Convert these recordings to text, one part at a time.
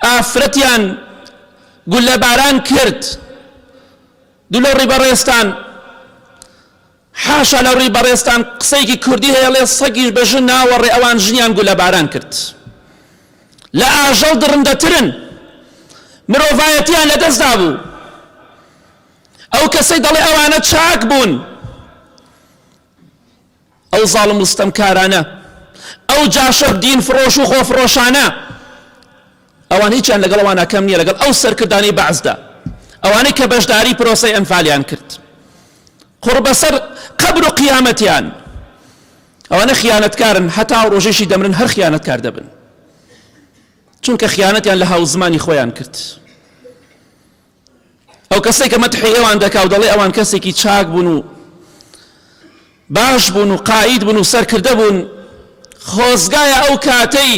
ئافرەتیان گولە باران کرد. دوو لەو ڕیبەڕێستان حاشا لەو ڕیبەڕێستان قسەیەکی کوردی هەیە لێ سەگی بەژن ناوەڕێ ئەوان ژنیان گولە باران کرد. لە ئاژەڵ دڕندەترن، مرۆڤایەتیان لەدەستدا بوو. ئەو کەسەی دەڵێ ئەوانە چاک بوون، ئەو زاڵم مستەمکارانە، ئەو جاشە دین فرۆش و خۆفرۆشانە، ئەوان هیچیان لەگەڵ ئەوانە کەم نییە لەگەڵ ئەو سەرکردانی بەعزدا، ئەوانەی کە بەشداری پرۆسەی ئەنفالیان کرد، قڕ بەسەر قەبر و قیامەتیان. ئەوانە خیانەتکارن، هەتا ڕۆژێشی دەمرن هەر خیانەتکار دەبن، چونکە خیانەتیان لە هاوزمانی خۆیان کرد. ئەو کەسێک کە مەدحی ئێوان دەکا و دەڵێ ئەوان کەسێکی چاک بوون و باش بوون و قائید بوون و سەرکردە بوون، خۆزگایە ئەو کاتەی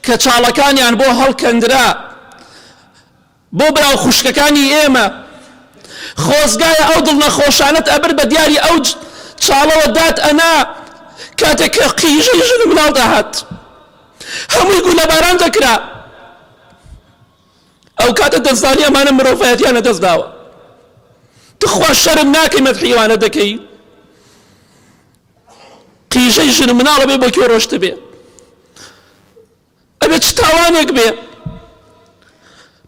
کە چاڵەکانیان بۆ هەڵکەندرا بۆ براو خوشکەکانی ئێمە، خۆزگایە ئەو دڵ نەخۆشانەت ئەبر بە دیاری ئەو چاڵەوە دات ئەنا کاتێک کە قیژەی ژن مناڵ داهات هەمووی گولە باران دەکرا. ئەو کاتە دەستانی ئەمانە مرۆڤایەتیانە دەست داوە. تخوا شەرم ناکەی مەدحیوانە دەکەی، قیژەی ژن مناڵە بێ بۆ کێ ڕۆشتە بێ، ئەبێ چ تاوانێک بێ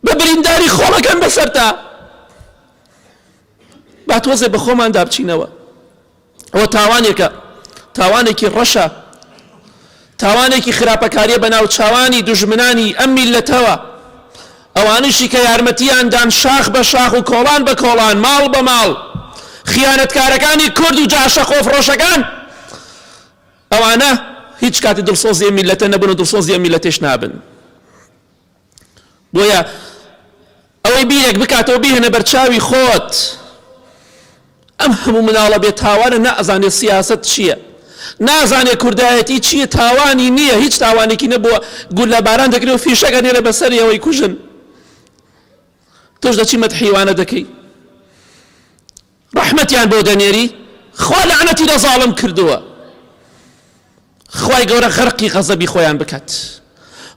بە برینداری خۆڵەکەن بەسەرتا با تۆزێ بە خۆمان دابچینەوە. ئەوە تاوانێکە، تاوانێکی ڕەشە، تاوانێکی خراپەکاریە بە ناو چاوانی دوژمنانی ئەم میلەتەوە، ئەوانشی کە یارمەتیان دان شاخ بە شاخ و کۆڵان بە کۆڵان، ماڵ بە ماڵ، خیانەتکارەکانی کورد و جاشە خۆفرۆشەکان، ئەوانە هیچ کاتی دڵسۆزی میلەتە نەبن و دڵسۆزی میلەتێش نابن. بۆیە ئەوەی بیرێک بکاتەوە بیهێنە بەرچاوی خۆت، ئەم هەموو مناڵە بێ تاوانە، نازانێ سیاست چییە، نازانێ کوردایەتی چییە، تاوانی نییە، هیچ تاوانێکی نەبووە، گولە باران دەکرێت و فیشەکەنێرە بەسەری ئەوەی کوژن. تۆش دەچی مەدحیوانە دەکەی، ڕەحمەتیان بۆ دەنێری، خوا لەعنەتی لە زاڵم کردووە، خوای گەورە غەرقی غەزەبی خۆیان بکات،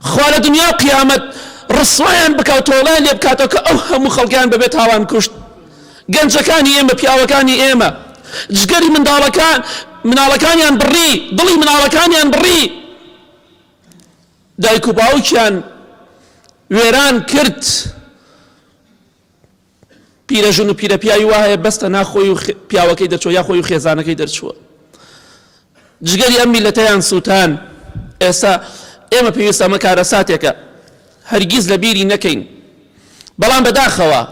خوا لە دنیا و قیامەت ڕسوایان بکات، تۆڵیان لێ بکاتەوە کە ئەو هەموو خەڵکیان بەبێ تاوان کوشت، گەنجەکانی ئێمە، پیاوەکانی ئێمە، جگەری مناڵەکانیان بڕی، دڵی مناڵەکانیان بڕی، دایک و باوکیان وێران کرد. پیرەژن و پیرەپیاوی وایە بەستە ناخۆی و پیاوەکەی دەرچوە یا خۆی و خێزانەکەی دەرچووە، جگەری ئەم میلەتەیان سووتان. ئێستا ئێمە پێویستە ئەمە کارە ساتێکە هەرگیز لە بیری نەکەین، بەڵام بەداخەوە